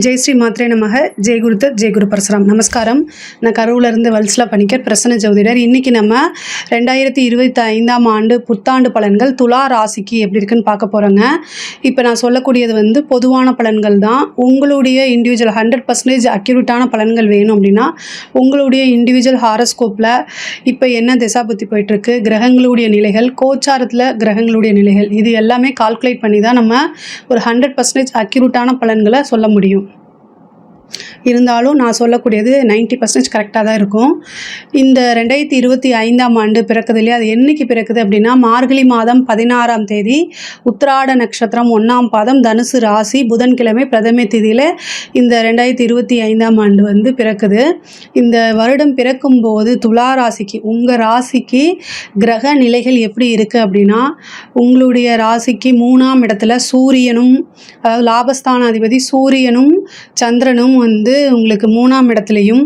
ஜெய் ஸ்ரீ மாத்ரே நமக. ஜெய் குருதத், ஜெய் குரு பரசுராம். நமஸ்காரம். நான் கரூர்லேருந்து வல்சலா பணிக்கர், பிரசன்ன ஜோதிடர். இன்றைக்கி நம்ம 2025ஆம் ஆண்டு புத்தாண்டு பலன்கள் துலா ராசிக்கு எப்படி இருக்குன்னு பார்க்க போகிறோங்க. இப்போ நான் சொல்லக்கூடியது பொதுவான பலன்கள் தான். உங்களுடைய இண்டிவிஜுவல் 100% அக்யூரேட்டான பலன்கள் வேணும் அப்படின்னா உங்களுடைய இண்டிவிஜுவல் ஹாரோஸ்கோப்பில் இப்போ என்ன திசாபுத்தி போயிட்டுருக்கு, கிரகங்களுடைய நிலைகள், கோச்சாரத்தில் கிரகங்களுடைய நிலைகள், இது எல்லாமே கால்குலேட் பண்ணி தான் நம்ம ஒரு 100% அக்யூரேட்டான பலன்களை சொல்ல முடியும். இருந்தாலும் நான் சொல்லக்கூடியது 90% கரெக்டாக தான் இருக்கும். இந்த 2025ஆம் ஆண்டு பிறக்குது இல்லையா, அது என்றைக்கு பிறக்குது அப்படின்னா மார்கழி மாதம் 16ஆம் தேதி உத்திராட நட்சத்திரம் 1ஆம் பாதம் தனுசு ராசி புதன்கிழமை பிரதமை தேதியில் இந்த 2025ஆம் ஆண்டு பிறக்குது. இந்த வருடம் பிறக்கும்போது துலா ராசிக்கு, உங்கள் ராசிக்கு கிரக நிலைகள் எப்படி இருக்குது அப்படின்னா, உங்களுடைய ராசிக்கு 3ஆம் இடத்துல சூரியனும், அதாவது லாபஸ்தானாதிபதி சூரியனும் சந்திரனும் உங்களுக்கு 3ஆம் இடத்துலையும்,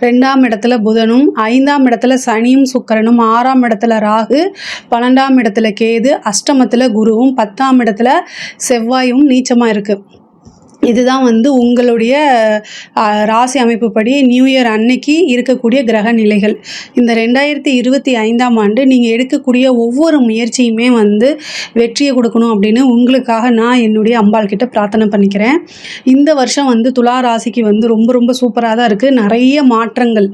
2ஆம் இடத்துல புதனும், 5ஆம் இடத்துல சனியும் சுக்கிரனும், 6ஆம் இடத்துல ராகு, 12ஆம் இடத்துல கேது, அஷ்டமத்தில் குருவும், 10ஆம் இடத்துல செவ்வாயும் நீச்சமாக இருக்குது. இதுதான் உங்களுடைய ராசி அமைப்புப்படி நியூ இயர் அன்னைக்கு இருக்கக்கூடிய கிரக நிலைகள். இந்த 2025ஆம் ஆண்டு நீங்கள் எடுக்கக்கூடிய ஒவ்வொரு முயற்சியுமே வெற்றியை கொடுக்கணும் அப்படின்னு உங்களுக்காக நான் என்னுடைய அம்பாள் கிட்ட பிரார்த்தனை பண்ணிக்கிறேன். இந்த வருஷம் துலா ராசிக்கு ரொம்ப ரொம்ப சூப்பராக தான் இருக்குது. நிறைய மாற்றங்கள்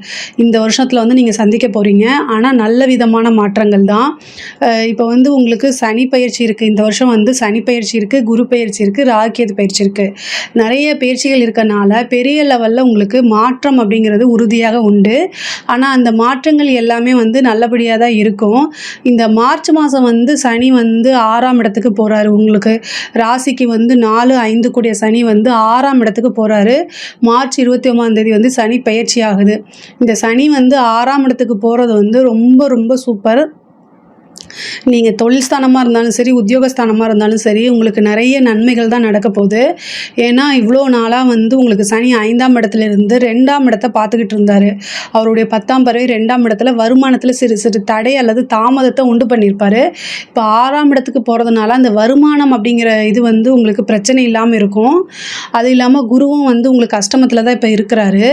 இந்த வருஷத்தில் நீங்கள் சந்திக்க போகிறீங்க. ஆனால் நல்ல விதமான மாற்றங்கள் தான். இப்போ உங்களுக்கு சனி பயிற்சி இருக்குது. இந்த வருஷம் சனி பயிற்சி இருக்குது, குரு பயிற்சி இருக்குது, ராகுகேது பயிற்சி இருக்குது. நிறைய பயிற்சிகள் இருக்கனால பெரிய லெவலில் உங்களுக்கு மாற்றம் அப்படிங்கிறது உறுதியாக உண்டு. ஆனால் அந்த மாற்றங்கள் எல்லாமே நல்லபடியாக தான் இருக்கும். இந்த மார்ச் மாதம் சனி 6ஆம் இடத்துக்கு போகிறாரு. உங்களுக்கு ராசிக்கு 4, 5 கூடிய சனி 6ஆம் இடத்துக்கு போகிறாரு. மார்ச் 29ஆம் தேதி சனி பயிற்சி ஆகுது. இந்த சனி 6ஆம் இடத்துக்கு போகிறது ரொம்ப ரொம்ப சூப்பர். நீங்கள் தொழில் ஸ்தானமாக இருந்தாலும் சரி, உத்தியோகஸ்தானமாக இருந்தாலும் சரி, உங்களுக்கு நிறைய நன்மைகள் தான் நடக்க போகுது. ஏன்னா இவ்வளோ நாளாக உங்களுக்கு சனி 5ஆம் இடத்துலேருந்து 2ஆம் இடத்தை பார்த்துக்கிட்டு இருந்தார். அவருடைய 10ஆம் பறவை 2ஆம் இடத்துல வருமானத்தில் சிறு சிறு தடை அல்லது தாமதத்தை உண்டு பண்ணியிருப்பார். இப்போ 6ஆம் இடத்துக்கு போகிறதுனால அந்த வருமானம் அப்படிங்கிற இது உங்களுக்கு பிரச்சனை இல்லாமல் இருக்கும். அது இல்லாமல் குருவும் உங்களுக்கு அஷ்டமத்தில் தான் இப்போ இருக்கிறாரு.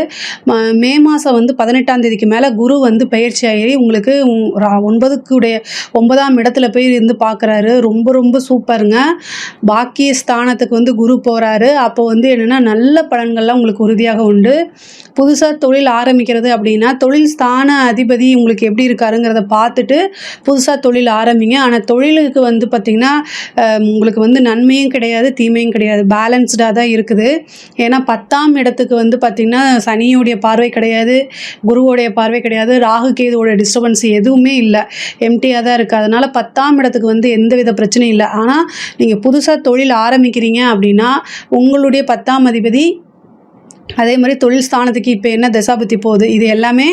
மே மாதம் 18ஆம் தேதிக்கு மேலே குரு பயிற்சி ஆகி உங்களுக்கு 9ஆம் இடத்துல போய் இருந்து பார்க்குறாரு. ரொம்ப ரொம்ப சூப்பருங்க. பாக்கிய ஸ்தானத்துக்கு குரு போகிறாரு. அப்போ என்னென்னா நல்ல பலன்கள்லாம் உங்களுக்கு உறுதியாக உண்டு. புதுசாக தொழில் ஆரம்பிக்கிறது அப்படின்னா தொழில் ஸ்தான அதிபதி உங்களுக்கு எப்படி இருக்காருங்கிறத பார்த்துட்டு புதுசாக தொழில் ஆரம்பிங்க. ஆனால் தொழிலுக்கு பார்த்திங்கன்னா உங்களுக்கு நன்மையும் கிடையாது, தீமையும் கிடையாது, பேலன்ஸ்டாக தான் இருக்குது. ஏன்னா 10ஆம் இடத்துக்கு பார்த்திங்கன்னா சனியோடைய பார்வை கிடையாது, குருவோடைய பார்வை கிடையாது, ராகு கேதுவோட டிஸ்டர்பன்ஸ் எதுவுமே இல்லை, எம்டியாக தான் இருக்குது. அதனால் 10ஆம் இடத்துக்கு எந்தவித பிரச்சனையும் இல்லை. ஆனால் நீங்கள் புதுசாக தொழில் ஆரம்பிக்கிறீங்க அப்படின்னா உங்களுடைய 10ஆம் அதிபதி அதே மாதிரி தொழில் ஸ்தானத்துக்கு இப்போ என்ன தசாபுத்தி போகுது, இது எல்லாமே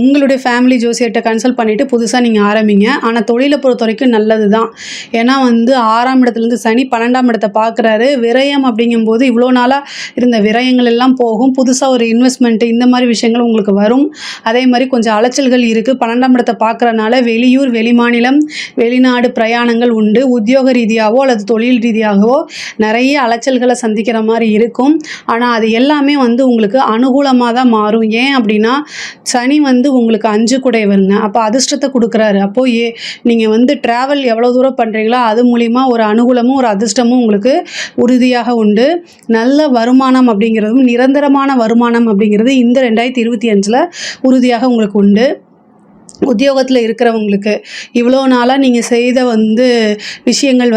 உங்களுடைய ஃபேமிலி ஜோசியர்கிட்ட கன்சல்ட் பண்ணிவிட்டு புதுசாக நீங்கள் ஆரம்பிங்க. ஆனால் தொழிலை பொறுத்த வரைக்கும் நல்லது தான். ஏன்னா 6ஆம் இடத்துலேருந்து சனி 12ஆம் இடத்தை பார்க்குறாரு. விரயம் அப்படிங்கும்போது இவ்வளோ நாளாக இருந்த விரயங்கள் எல்லாம் போகும். புதுசாக ஒரு இன்வெஸ்ட்மெண்ட்டு இந்த மாதிரி விஷயங்கள் உங்களுக்கு வரும். அதே மாதிரி கொஞ்சம் அலைச்சல்கள் இருக்குது. 12ஆம் இடத்தை பார்க்குறனால வெளியூர், வெளிமாநிலம், வெளிநாடு பிரயாணங்கள் உண்டு. உத்தியோக ரீதியாகவோ அல்லது தொழில் ரீதியாகவோ நிறைய அலைச்சல்களை சந்திக்கிற மாதிரி இருக்கும். ஆனால் அது எல்லாமே உங்களுக்கு அனுகூலமாக தான் மாறும். ஏன் அப்படின்னா சனி உங்களுக்கு 5 கூடையவருங்க. அப்போ அதிர்ஷ்டத்தை கொடுக்குறாரு. அப்போது நீங்கள் ட்ராவல் எவ்வளோ தூரம் பண்ணுறீங்களோ அது மூலிமா ஒரு அனுகூலமும் ஒரு அதிர்ஷ்டமும் உங்களுக்கு உறுதியாக உண்டு. நல்ல வருமானம் அப்படிங்கிறதும் நிரந்தரமான வருமானம் அப்படிங்கிறது இந்த 2025 உறுதியாக உங்களுக்கு உண்டு. உத்தியோகத்தில் இருக்கிறவங்களுக்கு இவ்வளோ நாளாக நீங்கள் செய்த விஷயங்கள்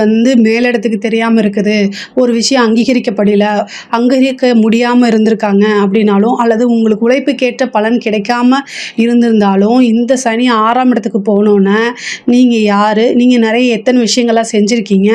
மேலிடத்துக்கு தெரியாமல் இருக்குது, ஒரு விஷயம் அங்கீகரிக்க முடியாமல் இருந்திருக்காங்க அப்படின்னாலும், அல்லது உங்களுக்கு உழைப்புக்கேற்ற பலன் கிடைக்காம இருந்திருந்தாலும், இந்த சனி 6ஆம் இடத்துக்கு போனோன்னே நீங்கள் யார், நீங்கள் நிறைய எத்தனை விஷயங்கள்லாம் செஞ்சுருக்கீங்க,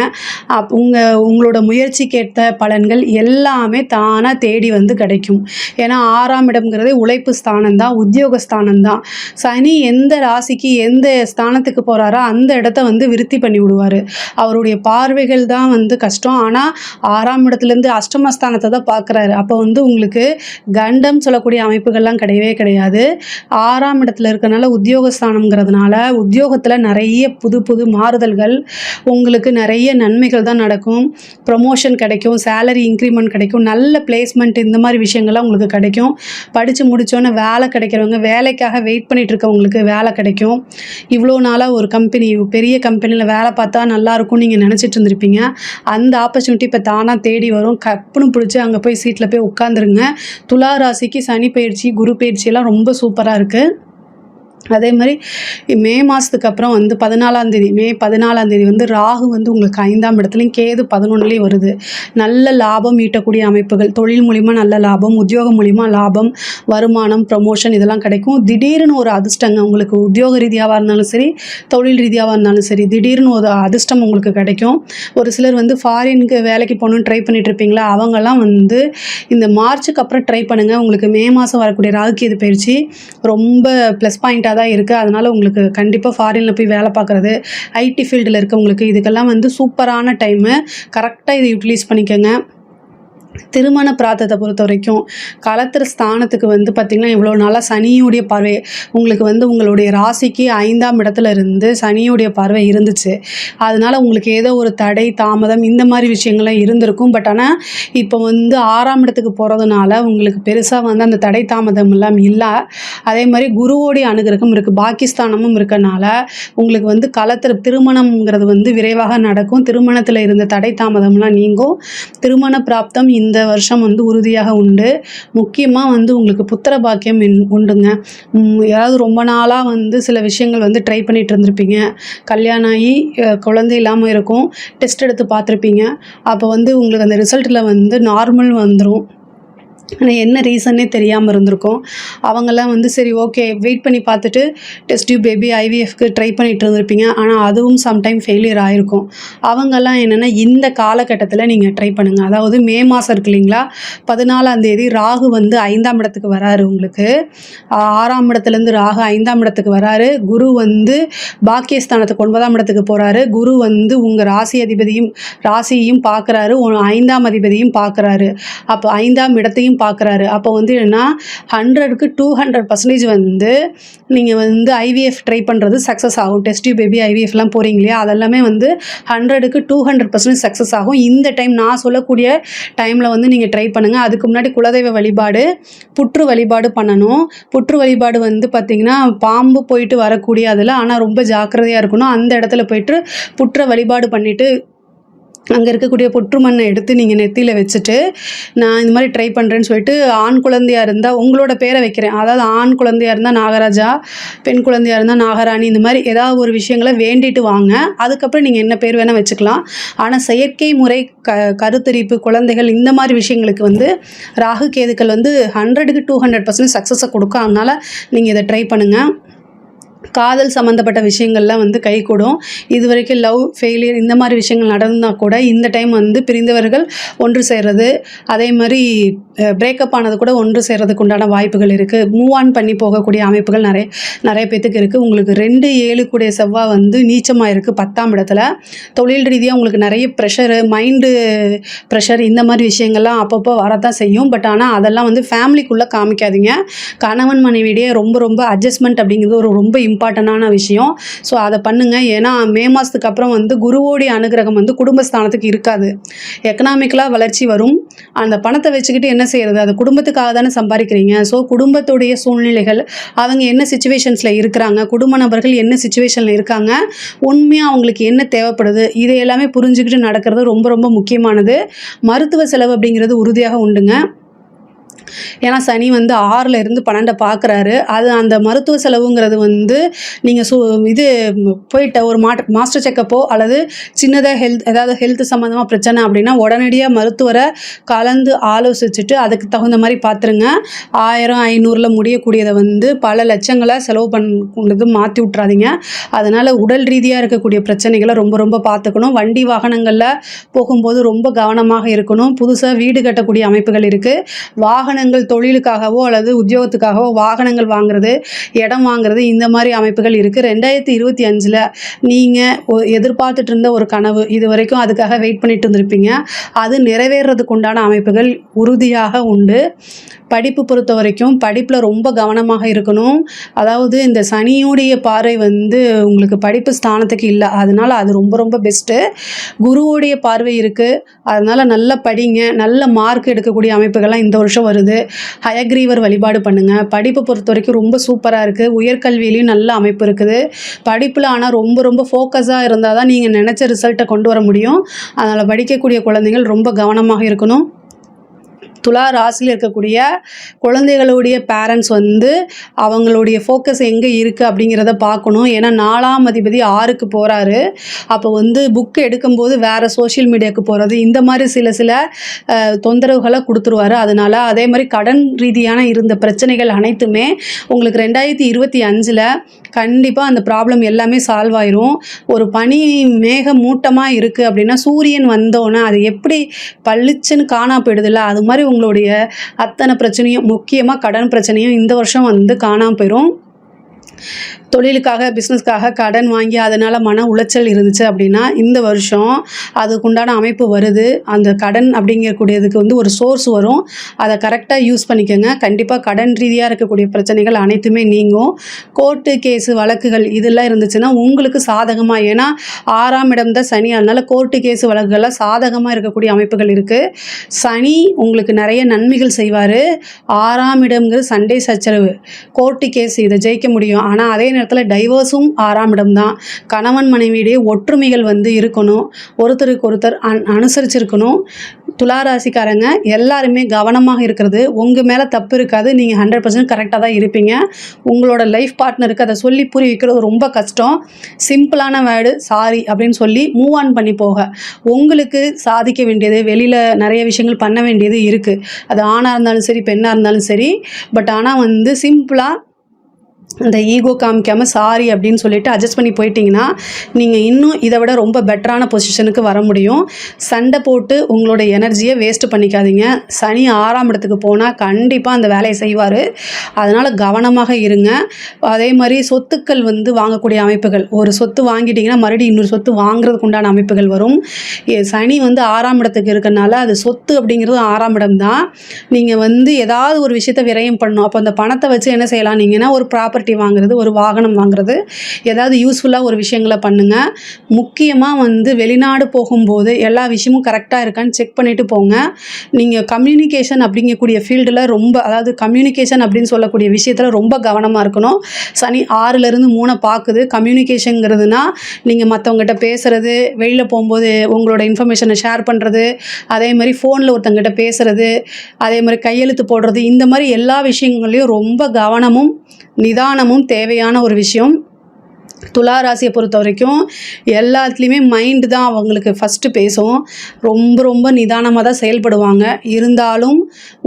உங்களோட முயற்சிக்கேற்ற பலன்கள் எல்லாமே தானாக தேடி கிடைக்கும். ஏன்னா 6ஆம் இடம்ங்கிறது உழைப்பு ஸ்தானம்தான், உத்தியோக ஸ்தானம்தான். சனி எந்த ராசிக்கு எந்த ஸ்தானத்துக்கு போகிறாரோ அந்த இடத்த வந்து விருத்தி பண்ணி விடுவார். அவருடைய பார்வைகள் தான் வந்து கஷ்டம். ஆனால் 6ஆம் இடத்துலேருந்து அஷ்டமஸ்தானத்தை தான் பார்க்குறாரு. அப்போ வந்து உங்களுக்கு கண்டம் சொல்லக்கூடிய அமைப்புகள்லாம் கிடையவே கிடையாது. 6ஆம் இடத்துல இருக்கனால உத்தியோகஸ்தானம்ங்கிறதுனால உத்தியோகத்தில் நிறைய புது புது மாறுதல்கள், உங்களுக்கு நிறைய நன்மைகள் தான் நடக்கும். ப்ரொமோஷன் கிடைக்கும், சேலரி இன்க்ரிமெண்ட் கிடைக்கும், நல்ல பிளேஸ்மெண்ட் இந்த மாதிரி விஷயங்கள்லாம் உங்களுக்கு கிடைக்கும். படித்து முடித்தோன்னே வேலை கிடைக்கிறவங்க, வேலைக்காக வெயிட் பண்ணிகிட்டு இருக்கவங்களுக்கு வேலை கிடைக்கும். இவ்வளோ நாளாக ஒரு கம்பெனி, பெரிய கம்பெனியில் வேலை பார்த்தா நல்லாயிருக்கும்னு நீங்கள் நினச்சிட்டு இருந்திருப்பீங்க. அந்த ஆப்பர்ச்சுனிட்டி இப்போ தானாக தேடி வரும். கப்புன்னு பிடிச்சி அங்கே போய் சீட்டில் போய் உட்காந்துருங்க. துலா ராசிக்கு சனி பயிற்சி, குரு பயிற்சியெல்லாம் ரொம்ப சூப்பராக இருக்குது. அதே மாதிரி மே மாதத்துக்கு அப்புறம் வந்து 14ஆம் தேதி, மே 14ஆம் தேதி வந்து ராகு வந்து உங்களுக்கு 5ஆம் இடத்துலையும் கேது 11லேயும் வருது. நல்ல லாபம் ஈட்டக்கூடிய அமைப்புகள், தொழில் மூலிமா நல்ல லாபம், உத்தியோகம் மூலிமா லாபம், வருமானம், ப்ரமோஷன் இதெல்லாம் கிடைக்கும். திடீர்னு ஒரு அதிர்ஷ்டங்க உங்களுக்கு உத்தியோக ரீதியாவாக இருந்தாலும் சரி, தொழில் ரீதியாவாக இருந்தாலும் சரி, திடீர்னு ஒரு அதிர்ஷ்டம் உங்களுக்கு கிடைக்கும். ஒரு சிலர் வந்து ஃபாரினுக்கு வேலைக்கு போகணுன்னு ட்ரை பண்ணிட்டு இருப்பீங்களா, அவங்கெல்லாம் வந்து இந்த மார்ச்சுக்கு அப்புறம் ட்ரை பண்ணுங்கள். உங்களுக்கு மே மாதம் வரக்கூடிய ராகு கேது பயிற்சி ரொம்ப ப்ளஸ் பாயிண்ட்டாக தான் இருக்குது. அதனால் உங்களுக்கு கண்டிப்பாக ஃபாரினில் போய் வேலை பார்க்குறது, ஐடி ஃபீல்டில் இருக்கவங்களுக்கு இதுக்கெல்லாம் வந்து சூப்பரான டைமு. கரெக்டாக இதை யூட்டிலைஸ் பண்ணிக்கோங்க. திருமண பிரார்த்தத்தை பொறுத்த வரைக்கும் களத்திர ஸ்தானத்துக்கு வந்து பார்த்திங்கன்னா இவ்வளோ நாளாக சனியுடைய பார்வை உங்களுக்கு வந்து உங்களுடைய ராசிக்கு 5ஆம் இடத்துல இருந்து சனியுடைய பார்வை இருந்துச்சு. அதனால் உங்களுக்கு ஏதோ ஒரு தடை தாமதம் இந்த மாதிரி விஷயங்கள்லாம் இருந்திருக்கும். பட் ஆனால் இப்போ வந்து 6ஆம் இடத்துக்கு போகிறதுனால உங்களுக்கு பெருசாக வந்து அந்த தடை தாமதம் எல்லாம் இல்லை. அதே மாதிரி குருவோடைய அனுகிரகம் இருக்குது, பாகிஸ்தானமும் இருக்கனால உங்களுக்கு வந்து களத்திர திருமணம்ங்கிறது வந்து விரைவாக நடக்கும். திருமணத்தில் இருந்த தடை தாமதம்லாம் நீங்கும். திருமண பிராப்தம் இந்த வருஷம் வந்து உறுதியாக உண்டு. முக்கியமாக வந்து உங்களுக்கு புத்திர பாக்கியம் உண்டுங்க. ஏதாவது ரொம்ப நாளாக வந்து சில விஷயங்கள் வந்து ட்ரை பண்ணிகிட்டு இருந்திருப்பீங்க, கல்யாணம் ஆகி குழந்தை இல்லாமல் இருக்கும், டெஸ்ட் எடுத்து பார்த்துருப்பீங்க. அப்போ வந்து உங்களுக்கு அந்த ரிசல்ட்டில் வந்து நார்மல் வந்துடும். ஆனால் என்ன ரீசன்னே தெரியாமல் இருந்திருக்கும். அவங்கெல்லாம் வந்து சரி ஓகே வெயிட் பண்ணி பார்த்துட்டு டெஸ்ட் டியூப் பேபி ஐவிஎஃப்க்கு ட்ரை பண்ணிகிட்டு இருந்திருப்பீங்க. ஆனால் அதுவும் சம்டைம் ஃபெயிலியர் ஆகிருக்கும். அவங்கெல்லாம் என்னென்னா இந்த காலகட்டத்தில் நீங்கள் ட்ரை பண்ணுங்கள். அதாவது மே மாதம் இருக்கு இல்லைங்களா, 14ஆம் தேதி ராகு வந்து 5ஆம் இடத்துக்கு வராரு. உங்களுக்கு 6ஆம் இடத்துலேருந்து ராகு 5ஆம் இடத்துக்கு வராரு. குரு வந்து பாக்கியஸ்தானத்துக்கு 9ஆம் இடத்துக்கு போகிறாரு. குரு வந்து உங்கள் ராசியையும் பார்க்குறாரு, 5ஆம் அதிபதியும் பார்க்குறாரு. அப்போ 5ஆம் இடத்தையும் பார்க்குறாரு. அப்போ வந்து என்னென்னா 100க்கு 200% வந்து நீங்கள் வந்து ஐவிஎஃப் ட்ரை பண்ணுறது சக்ஸஸ் ஆகும். டெஸ்ட் டியூப் பேபி ஐவிஎஃப்லாம் போகிறீங்க இல்லையா, அதெல்லாமே வந்து 100க்கு 200% சக்ஸஸ் ஆகும். இந்த டைம் நான் சொல்லக்கூடிய டைமில் வந்து நீங்கள் ட்ரை பண்ணுங்கள். அதுக்கு முன்னாடி குலதெய்வ வழிபாடு, புற்று வழிபாடு பண்ணணும். புற்று வழிபாடு வந்து பார்த்திங்கன்னா பாம்பு போயிட்டு வரக்கூடிய அதில், ஆனால் ரொம்ப ஜாக்கிரதையாக இருக்கணும். அந்த இடத்துல போயிட்டு புற்றை வழிபாடு பண்ணிவிட்டு அங்கே இருக்கக்கூடிய புற்று மண்ணை எடுத்து நீங்கள் நெத்தியில் வச்சுட்டு நான் இந்த மாதிரி ட்ரை பண்ணுறேன்னு சொல்லிட்டு, ஆண் குழந்தையாக இருந்தால் உங்களோட பேரை வைக்கிறேன், அதாவது ஆண் குழந்தையாக இருந்தால் நாகராஜா, பெண் குழந்தையாக இருந்தால் நாகராணி, இந்த மாதிரி ஏதாவது ஒரு விஷயங்களை வேண்டிட்டு வாங்க. அதுக்கப்புறம் நீங்கள் என்ன பேர் வேணால் வச்சுக்கலாம். ஆனால் செயற்கை முறை கருத்தரிப்பு குழந்தைகள் இந்த மாதிரி விஷயங்களுக்கு வந்து ராகு கேதுக்கள் வந்து 100க்கு 200% சக்ஸஸை கொடுக்கும். அதனால் நீங்கள் இதை ட்ரை பண்ணுங்கள். காதல் சம்மந்தப்பட்ட விஷயங்கள்லாம் வந்து கைகூடும். இது வரைக்கும் லவ் ஃபெயிலியர் இந்த மாதிரி விஷயங்கள் நடந்தால் கூட இந்த டைம் வந்து பிரிந்தவர்கள் ஒன்று சேர்றது, அதே மாதிரி பிரேக்கப் ஆனது கூட ஒன்று சேர்றதுக்கு உண்டான வாய்ப்புகள் இருக்குது. மூவ் ஆன் பண்ணி போகக்கூடிய அமைப்புகள் நிறைய பேத்துக்கு இருக்குது. உங்களுக்கு 2-7 கூடிய செவ்வாய் வந்து நீச்சமாக இருக்குது 10ஆம் இடத்துல. தொழில் ரீதியாக உங்களுக்கு நிறைய ப்ரெஷரு, மைண்டு ப்ரெஷர் இந்த மாதிரி விஷயங்கள்லாம் அப்பப்போ வரத்தான் செய்யும். பட் ஆனால் அதெல்லாம் வந்து ஃபேமிலிக்குள்ளே காமிக்காதீங்க. கணவன் மனைவியிடையே ரொம்ப அட்ஜஸ்ட்மெண்ட் அப்படிங்கிறது ஒரு ரொம்ப இம்பார்ட்டண்டான விஷயம். ஸோ அதை பண்ணுங்கள். ஏன்னா மே மாதத்துக்கு அப்புறம் வந்து குருவோடைய அனுகிரகம் வந்து குடும்பஸ்தானத்துக்கு இருக்காது. எக்கனாமிக்கலாக வளர்ச்சி வரும். அந்த பணத்தை வச்சுக்கிட்டு என்ன செய்கிறது, அது குடும்பத்துக்காக தானே சம்பாதிக்கிறீங்க. ஸோ குடும்பத்துடைய சூழ்நிலைகள், அவங்க என்ன சுச்சுவேஷன்ஸில் இருக்கிறாங்க, குடும்ப நபர்கள் என்ன சுச்சுவேஷனில் இருக்காங்க, உண்மையாக அவங்களுக்கு என்ன தேவைப்படுது, இதை எல்லாமே புரிஞ்சுக்கிட்டு நடக்கிறது ரொம்ப முக்கியமானது. மருத்துவ செலவு அப்படிங்கிறது உறுதியாக உண்டுங்க. ஏன்னா சனி வந்து 6ல் இருந்து 12 பார்க்குறாரு. அது அந்த மருத்துவ செலவுங்கிறது வந்து நீங்கள் இது போயிட்ட ஒரு மாஸ்டர் செக்கப்போ அல்லது சின்னதாக ஏதாவது ஹெல்த் சம்மந்தமாக பிரச்சனை அப்படின்னா உடனடியாக மருத்துவரை கலந்து ஆலோசிச்சுட்டு அதுக்கு தகுந்த மாதிரி பார்த்துருங்க. 1000-500ல் முடியக்கூடியதை வந்து பல லட்சங்களை செலவு பண்ணது மாற்றி விட்றாதீங்க. அதனால் உடல் ரீதியாக இருக்கக்கூடிய பிரச்சனைகளை ரொம்ப பார்த்துக்கணும். வண்டி வாகனங்களில் போகும்போது ரொம்ப கவனமாக இருக்கணும். புதுசாக வீடு கட்டக்கூடிய அமைப்புகள் இருக்குது. வாகன வாகனங்கள் தொழிலுக்காகவோ அல்லது உத்தியோகத்துக்காகவோ வாகனங்கள் வாங்குறது, இடம் வாங்குறது இந்த மாதிரி அமைப்புகள் இருக்குது. 2025ல் நீங்கள் எதிர்பார்த்துட்டு இருந்த ஒரு கனவு, இது வரைக்கும் அதுக்காக வெயிட் பண்ணிட்டு இருந்திருப்பீங்க, அது நிறைவேறதுக்கு உண்டான அமைப்புகள் உறுதியாக உண்டு. படிப்பு பொறுத்த வரைக்கும் படிப்பில் ரொம்ப கவனமாக இருக்கணும். அதாவது இந்த சனியுடைய பார்வை உங்களுக்கு படிப்பு ஸ்தானத்துக்கு இல்லை, அதனால் அது ரொம்ப ரொம்ப பெஸ்ட்டு. குருவுடைய பார்வை இருக்குது, அதனால் நல்லா படிங்க, நல்ல மார்க் எடுக்கக்கூடிய அமைப்புகள்லாம் இந்த வருஷம் வருது. ஹயக்ரீவர் வழிபாடு பண்ணுங்கள். படிப்பை பொறுத்த வரைக்கும் ரொம்ப சூப்பராக இருக்குது. உயர்கல்வியிலையும் நல்ல அமைப்பு இருக்குது. படிப்பில் ஆனால் ரொம்ப ரொம்ப ஃபோக்கஸாக இருந்தால் தான் நீங்கள் நினச்ச ரிசல்ட்டை கொண்டு வர முடியும். அதனால் படிக்கக்கூடிய குழந்தைகள் ரொம்ப கவனமாக இருக்கணும். துலா ராசியில் இருக்கக்கூடிய குழந்தைகளுடைய பேரண்ட்ஸ் அவங்களுடைய ஃபோக்கஸ் எங்கே இருக்குது அப்படிங்கிறத பார்க்கணும். ஏன்னா 4ஆம் அதிபதி 6க்கு போகிறாரு. அப்போ புக் எடுக்கும்போது வேறு சோஷியல் மீடியாவுக்கு போகிறது, இந்த மாதிரி சில தொந்தரவுகளை கொடுத்துருவாரு. அதனால் அதே மாதிரி கடன் ரீதியான இருந்த பிரச்சனைகள் அனைத்துமே உங்களுக்கு 2025ல் கண்டிப்பாக அந்த ப்ராப்ளம் எல்லாமே சால்வ் ஆயிரும். ஒரு பனி மேக மூட்டமாக இருக்குது அப்படின்னா சூரியன் வந்தோன்னே அது எப்படி பளிச்சுன்னு காணா போயிடுதில்ல, அது மாதிரி உங்களுடைய அத்தனை பிரச்சனையும், முக்கியமாக கடன் பிரச்சனையும் இந்த வருஷம் காணாமல் போயிடும். தொழிலுக்காக பிஸ்னஸ்க்காக கடன் வாங்கி அதனால் மன உளைச்சல் இருந்துச்சு அப்படின்னா இந்த வருஷம் அதுக்குண்டான அமைப்பு வருது. அந்த கடன் அப்படிங்கக்கூடியதுக்கு ஒரு சோர்ஸ் வரும், அதை கரெக்டாக யூஸ் பண்ணிக்கோங்க. கண்டிப்பாக கடன் ரீதியாக இருக்கக்கூடிய பிரச்சனைகள் அனைத்துமே நீங்கும். கோர்ட்டு கேஸு வழக்குகள் இதெல்லாம் இருந்துச்சுன்னா உங்களுக்கு சாதகமாக, ஏன்னா 6ஆம் இடம் தான் சனி, அதனால் கோர்ட்டு கேஸு வழக்குகள்லாம் சாதகமாக இருக்கக்கூடிய அமைப்புகள் இருக்குது. சனி உங்களுக்கு நிறைய நன்மைகள் செய்வார். 6ஆம் இடம்ங்கிறது சண்டை சச்சரவு, கோர்ட்டு கேஸ், இதை ஜெயிக்க முடியும். ஆனால் அதே நேரத்தில் டைவர்ஸும் 6ஆம் இடம் தான். கணவன் மனைவியிடையே ஒற்றுமைகள் இருக்கணும், ஒருத்தருக்கு ஒருத்தர் அனுசரிச்சிருக்கணும். துளாராசிக்காரங்க எல்லாருமே கவனமாக இருக்கிறது, உங்கள் மேலே தப்பு இருக்காது, நீங்கள் 100% கரெக்டாக தான் இருப்பீங்க. உங்களோட லைஃப் பார்ட்னருக்கு அதை சொல்லி புரிய வைக்கிறது ரொம்ப கஷ்டம். சிம்பிளான வேர்டு சாரி அப்படின்னு சொல்லி மூவ் ஆன் பண்ணி போக, உங்களுக்கு சாதிக்க வேண்டியது, வெளியில் நிறைய விஷயங்கள் பண்ண வேண்டியது இருக்குது. அது ஆணாக இருந்தாலும் சரி, பெண்ணாக இருந்தாலும் சரி. பட் ஆனால் சிம்பிளாக இந்த ஈகோ காமிக்காமல் சாரி அப்படின்னு சொல்லிட்டு அட்ஜஸ்ட் பண்ணி போயிட்டீங்கன்னா நீங்கள் இன்னும் இதை விட ரொம்ப பெட்டரான பொசிஷனுக்கு வர முடியும். சண்டை போட்டு உங்களோட எனர்ஜியை வேஸ்ட் பண்ணிக்காதீங்க. சனி 6ஆம் இடத்துக்கு போனால் கண்டிப்பாக அந்த வேலையை செய்வார், அதனால் கவனமாக இருங்க. அதே மாதிரி சொத்துக்கள் வாங்கக்கூடிய அமைப்புகள், ஒரு சொத்து வாங்கிட்டிங்கன்னா மறுபடியும் இன்னொரு சொத்து வாங்குறதுக்கு உண்டான அமைப்புகள் வரும். சனி 6ஆம் இடத்துக்கு இருக்கனால அது சொத்து அப்படிங்கிறது 6ஆம் இடம் தான். நீங்கள் ஏதாவது ஒரு விஷயத்தை விரயம் பண்ணணும். அப்போ அந்த பணத்தை வச்சு என்ன செய்யலாம் நீங்கன்னா, ஒரு ப்ராப்பர்ட்டி வாங்குறது, ஒரு வாகனம் வாங்குறது, ஏதாவது யூஸ்ஃபுல்லாக ஒரு விஷயங்களை பண்ணுங்கள். முக்கியமாக வெளிநாடு போகும்போது எல்லா விஷயமும் கரெக்டாக இருக்கான்னு செக் பண்ணிவிட்டு போங்க. நீங்கள் கம்யூனிகேஷன் அப்படிங்கக்கூடிய ஃபீல்டில் ரொம்ப, அதாவது கம்யூனிகேஷன் அப்படின்னு சொல்லக்கூடிய விஷயத்தில் ரொம்ப கவனமாக இருக்கணும். சனி 6லேருந்து 3 பார்க்குது. கம்யூனிகேஷனுங்கிறதுனா நீங்கள் மற்றவங்ககிட்ட பேசுகிறது, வெளியில் போகும்போது உங்களோட இன்ஃபர்மேஷனை ஷேர் பண்ணுறது, அதே மாதிரி ஃபோனில் ஒருத்தங்கிட்ட பேசுகிறது, அதே மாதிரி கையெழுத்து போடுறது, இந்த மாதிரி எல்லா விஷயங்களையும் ரொம்ப கவனமும் நிதானமும் தேவையான ஒரு விஷயம். துலா ராசியை பொறுத்த வரைக்கும் எல்லாத்துலேயுமே மைண்டு தான் அவங்களுக்கு ஃபஸ்ட்டு பேசும். ரொம்ப ரொம்ப நிதானமாக தான் செயல்படுவாங்க. இருந்தாலும்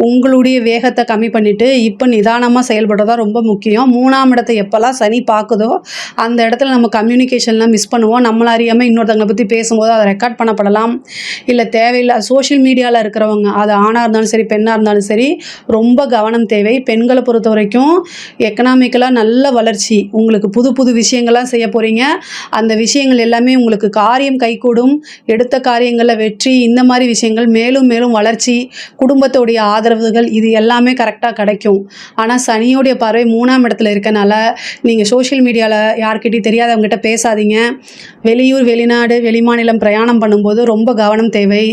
உங்களுடைய வேகத்தை கம்மி பண்ணிவிட்டு இப்போ நிதானமாக செயல்படுறதா ரொம்ப முக்கியம். 3ஆம் இடத்தை எப்போல்லாம் சனி பார்க்குதோ அந்த இடத்துல நம்ம கம்யூனிகேஷன்லாம் மிஸ் பண்ணுவோம். நம்மள அறியாமல் இன்னொருத்தவங்களை பற்றி பேசும்போது அதை ரெக்கார்ட் பண்ணப்படலாம், இல்லை தேவையில்லை சோஷியல் மீடியாவில் இருக்கிறவங்க, அது ஆணாக இருந்தாலும் சரி பெண்ணாக இருந்தாலும் சரி, ரொம்ப கவனம் தேவை. பெண்களை பொறுத்த வரைக்கும் எக்கனாமிக்கலாக நல்ல வளர்ச்சி, உங்களுக்கு புது புது விஷயங்களாக செய்ய போகிறீங்க. அந்த விஷயங்கள் எல்லாமே உங்களுக்கு காரியம் கைகூடும். எடுத்த காரியங்களில் வெற்றி, இந்த மாதிரி விஷயங்கள் மேலும் மேலும் வளர்ச்சி, குடும்பத்தோடைய ஆதரவுகள், இது எல்லாமே கரெக்டாக கிடைக்கும். ஆனால் சனியோடைய பார்வை 3ஆம் இடத்துல இருக்கனால நீங்கள் சோஷியல் மீடியாவில் யார்கிட்டையும் தெரியாதவங்ககிட்ட பேசாதீங்க. வெளியூர் வெளிநாடு வெளிமாநிலம் பிரயாணம் பண்ணும்போது ரொம்ப கவனம் தேவை.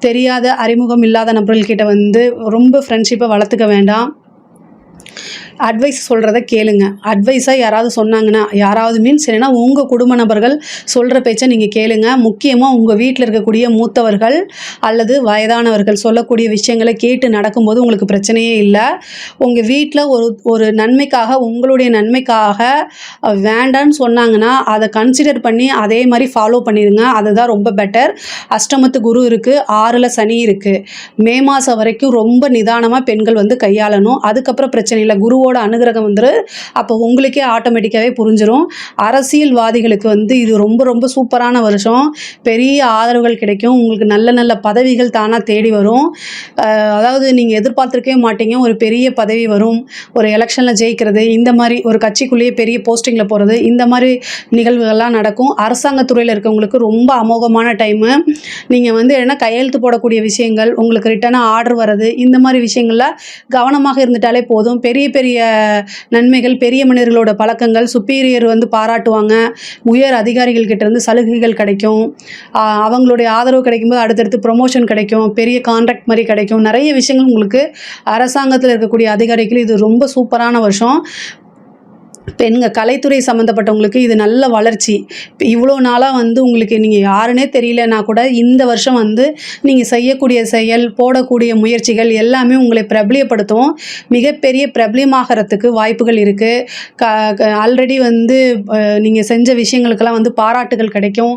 தெரியாத அறிமுகம் இல்லாத நபர்கள்கிட்ட ரொம்ப ஃப்ரெண்ட்ஷிப்பை வளர்த்துக்க வேண்டாம். அட்வைஸ் சொல்கிறத கேளுங்க. அட்வைஸாக யாராவது சொன்னாங்கன்னா, யாராவது மீன்ஸ் என்னென்னா உங்கள் குடும்ப நபர்கள் சொல்கிற பேச்சை நீங்கள் கேளுங்க. முக்கியமாக உங்கள் வீட்டில் இருக்கக்கூடிய மூத்தவர்கள் அல்லது வயதானவர்கள் சொல்லக்கூடிய விஷயங்களை கேட்டு நடக்கும்போது உங்களுக்கு பிரச்சனையே இல்லை. உங்கள் வீட்டில் ஒரு நன்மைக்காக, உங்களுடைய நன்மைக்காக வேண்டான்னு சொன்னாங்கன்னா அதை கன்சிடர் பண்ணி அதே மாதிரி ஃபாலோ பண்ணிடுங்க. அதுதான் ரொம்ப பெட்டர். அஷ்டமத்து குரு இருக்குது, 6ல் சனி இருக்குது. மே மாதம் வரைக்கும் ரொம்ப நிதானமாக பெண்கள் கையாளணும். அதுக்கப்புறம் பிரச்சனை இல்லை. குரு குருவோட அனுகிரகம் வந்துடும். அப்போ உங்களுக்கே ஆட்டோமேட்டிக்காகவே புரிஞ்சிடும். அரசியல்வாதிகளுக்கு வந்து இது ரொம்ப ரொம்ப சூப்பரான வருஷம். பெரிய ஆதரவுகள் கிடைக்கும். உங்களுக்கு நல்ல நல்ல பதவிகள் தானாக தேடி வரும். அதாவது நீங்கள் எதிர்பார்த்துருக்கவே மாட்டீங்க, ஒரு பெரிய பதவி வரும், ஒரு எலெக்ஷனில் ஜெயிக்கிறது, இந்த மாதிரி ஒரு கட்சிக்குள்ளேயே பெரிய போஸ்டிங்கில் போகிறது, இந்த மாதிரி நிகழ்வுகள்லாம் நடக்கும். அரசாங்கத்துறையில் இருக்கவங்களுக்கு ரொம்ப அமோகமான டைமு. நீங்கள் வந்து என்ன கையெழுத்து போடக்கூடிய விஷயங்கள், உங்களுக்கு ரிட்டனாக ஆர்டர் வர்றது, இந்த மாதிரி விஷயங்களில் கவனமாக இருந்துட்டாலே போதும். பெரிய பெரிய நன்மைகள், பெரிய மனிதர்களோட பழக்கங்கள், சுப்பீரியர் வந்து பாராட்டுவாங்க, உயர் அதிகாரிகள் கிட்ட இருந்து சலுகைகள் கிடைக்கும், அவங்களுடைய ஆதரவு கிடைக்கும்போது அடுத்தடுத்து ப்ரொமோஷன் கிடைக்கும், பெரிய கான்ட்ராக்ட் மாதிரி கிடைக்கும். நிறைய விஷயங்கள் உங்களுக்கு அரசாங்கத்தில் இருக்கக்கூடிய அதிகாரிகள் இது ரொம்ப சூப்பரான வருஷம். கலைத்துறை சம்மந்தப்பட்டவங்களுக்கு இது நல்ல வளர்ச்சி. இவ்வளோ நாளாக வந்து உங்களுக்கு நீங்கள் யாருன்னே தெரியலனா கூட இந்த வருஷம் வந்து நீங்கள் செய்யக்கூடிய செயல், போடக்கூடிய முயற்சிகள் எல்லாமே உங்களை பிரபலியப்படுத்தும். மிகப்பெரிய பிரபலியமாகறதுக்கு வாய்ப்புகள் இருக்குது. ஆல்ரெடி வந்து நீங்கள் செஞ்ச விஷயங்களுக்கெல்லாம் வந்து பாராட்டுகள் கிடைக்கும்,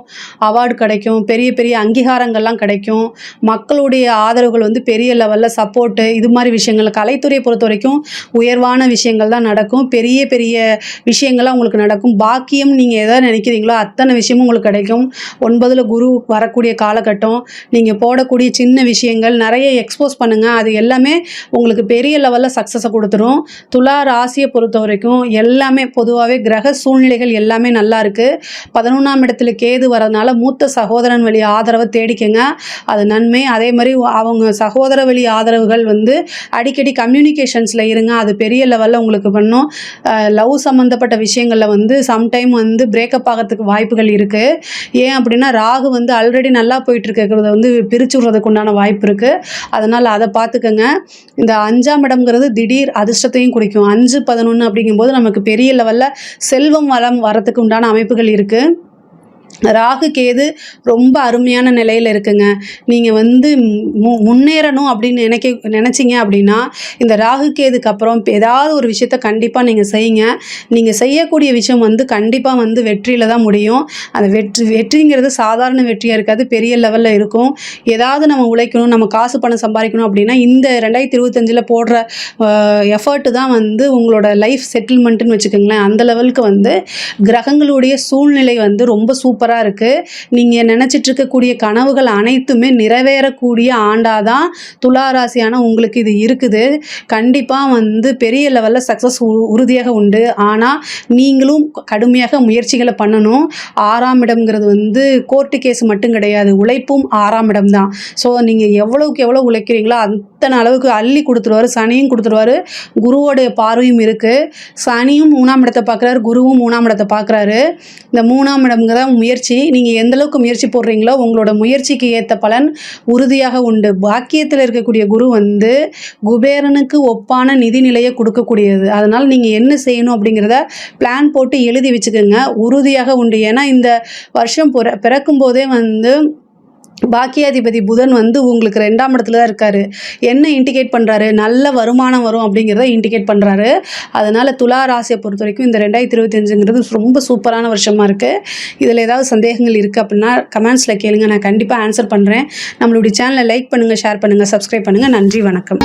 அவார்டு கிடைக்கும், பெரிய பெரிய அங்கீகாரங்கள்லாம் கிடைக்கும். மக்களுடைய ஆதரவுகள் வந்து பெரிய லெவலில் சப்போர்ட்டு, இது மாதிரி விஷயங்கள் கலைத்துறையை பொறுத்த வரைக்கும் உயர்வான விஷயங்கள் தான் நடக்கும். பெரிய பெரிய விஷயங்கள்லாம் உங்களுக்கு நடக்கும். பாக்கியம் நீங்கள் எதை நினைக்கிறீங்களோ அத்தனை விஷயமும் உங்களுக்கு கிடைக்கும். 9ல் குரு வரக்கூடிய காலகட்டம். நீங்கள் போடக்கூடிய சின்ன விஷயங்கள் நிறைய எக்ஸ்போஸ் பண்ணுங்கள். அது எல்லாமே உங்களுக்கு பெரிய லெவலில் சக்ஸஸை கொடுத்துரும். துலா ராசியை பொறுத்த வரைக்கும் எல்லாமே பொதுவாகவே கிரக சூழ்நிலைகள் எல்லாமே நல்லா இருக்குது. 11ஆம் இடத்துல கேது வரதுனால மூத்த சகோதரன் வழி ஆதரவை தேடிக்கங்க, அது நன்மை. அதே மாதிரி அவங்க சகோதர வழி ஆதரவுகள் வந்து அடிக்கடி கம்யூனிகேஷன்ஸில் இருங்க, அது பெரிய லெவலில் உங்களுக்கு பண்ணும். லவ் சம்மந்தப்பட்ட விஷயங்களில் வந்து சம்டைம் வந்து பிரேக்கப் ஆகிறதுக்கு வாய்ப்புகள் இருக்குது. ஏன் அப்படின்னா ராகு வந்து ஆல்ரெடி நல்லா போயிட்டுருக்கிறத வந்து பிரித்து விடுறதுக்கு உண்டான வாய்ப்பு இருக்குது. அதனால் அதை பார்த்துக்கங்க. இந்த 5ஆம் இடம்ங்கிறது திடீர் அதிர்ஷ்டத்தையும் குறிக்கும். 5, 11 அப்படிங்கும்போது நமக்கு பெரிய லெவலில் செல்வம் வளம் வரத்துக்கு உண்டான அமைப்புகள் இருக்குது. ராகு கேது ரொம்ப அருமையான நிலையில் இருக்குங்க. நீங்கள் வந்து முன்னேறணும் அப்படின்னு நினச்சிங்க அப்படின்னா இந்த ராகு கேதுக்கு அப்புறம் ஏதாவது ஒரு விஷயத்த கண்டிப்பாக நீங்கள் செய்யுங்க. நீங்கள் செய்யக்கூடிய விஷயம் வந்து கண்டிப்பாக வந்து வெற்றியில் தான் முடியும். அந்த வெற்றிங்கிறது சாதாரண வெற்றியாக இருக்காது, பெரிய லெவலில் இருக்கும். ஏதாவது நம்ம உழைக்கணும், நம்ம காசு பணம் சம்பாதிக்கணும் அப்படின்னா இந்த 2025 போடுற எஃபர்ட்டு தான் வந்து உங்களோட லைஃப் செட்டில்மெண்ட்டுன்னு வச்சுக்கோங்களேன். அந்த லெவலுக்கு வந்து கிரகங்களுடைய சூழ்நிலை வந்து ரொம்ப சூப்பராக இருக்குது. நீங்கள் நினச்சிட்டு இருக்கக்கூடிய கனவுகள் அனைத்துமே நிறைவேறக்கூடிய ஆண்டாக தான் துலா ராசியான உங்களுக்கு இது இருக்குது. கண்டிப்பாக வந்து பெரிய லெவலில் சக்ஸஸ் உறுதியாக உண்டு. ஆனால் நீங்களும் கடுமையாக முயற்சிகளை பண்ணணும். 6ஆம் இடம்ங்கிறது வந்து கோர்ட்டு கேஸ் மட்டும் கிடையாது, உழைப்பும் 6ஆம் இடம் தான். ஸோ நீங்கள் எவ்வளோக்கு எவ்வளோ உழைக்கிறீங்களோ அத்தனை அளவுக்கு அள்ளி கொடுத்துருவாரு. சனியும் கொடுத்துருவாரு, குருவோடைய பார்வையும் இருக்குது. சனியும் 3ஆம் இடத்தை பார்க்குறாரு, குருவும் 3ஆம் இடத்தை பார்க்குறாரு. இந்த 3ஆம் இடம்ங்கிற முயற்சி, நீங்கள் எந்தளவுக்கு முயற்சி போடுறீங்களோ உங்களோட முயற்சிக்கு ஏற்ற பலன் உறுதியாக உண்டு. பாக்கியத்தில் இருக்கக்கூடிய குரு வந்து குபேரனுக்கு ஒப்பான நிதிநிலையை கொடுக்கக்கூடியது. அதனால் நீங்கள் என்ன செய்யணும் அப்படிங்கிறத பிளான் போட்டு எழுதி வச்சுக்கோங்க, உறுதியாக உண்டு. ஏன்னா இந்த வருஷம் பிறக்கும் போதே வந்து பாக்கியாதிபதி புதன் வந்து உங்களுக்கு 2ஆம் இடத்துல தான் இருக்கார். என்ன இண்டிகேட் பண்ணுறாரு? நல்ல வருமானம் வரும் அப்படிங்கிறத இண்டிகேட் பண்ணுறாரு. அதனால் துலா ராசியை பொறுத்த வரைக்கும் இந்த 2025ங்கிறது ரொம்ப சூப்பரான வருஷமாக இருக்குது. இதில் ஏதாவது சந்தேகங்கள் இருக்குது அப்படின்னா கமெண்ட்ஸில் கேளுங்க, நான் கண்டிப்பாக ஆன்சர் பண்ணுறேன். நம்மளுடைய சேனலை லைக் பண்ணுங்கள், ஷேர் பண்ணுங்கள், சப்ஸ்கிரைப் பண்ணுங்கள். நன்றி, வணக்கம்.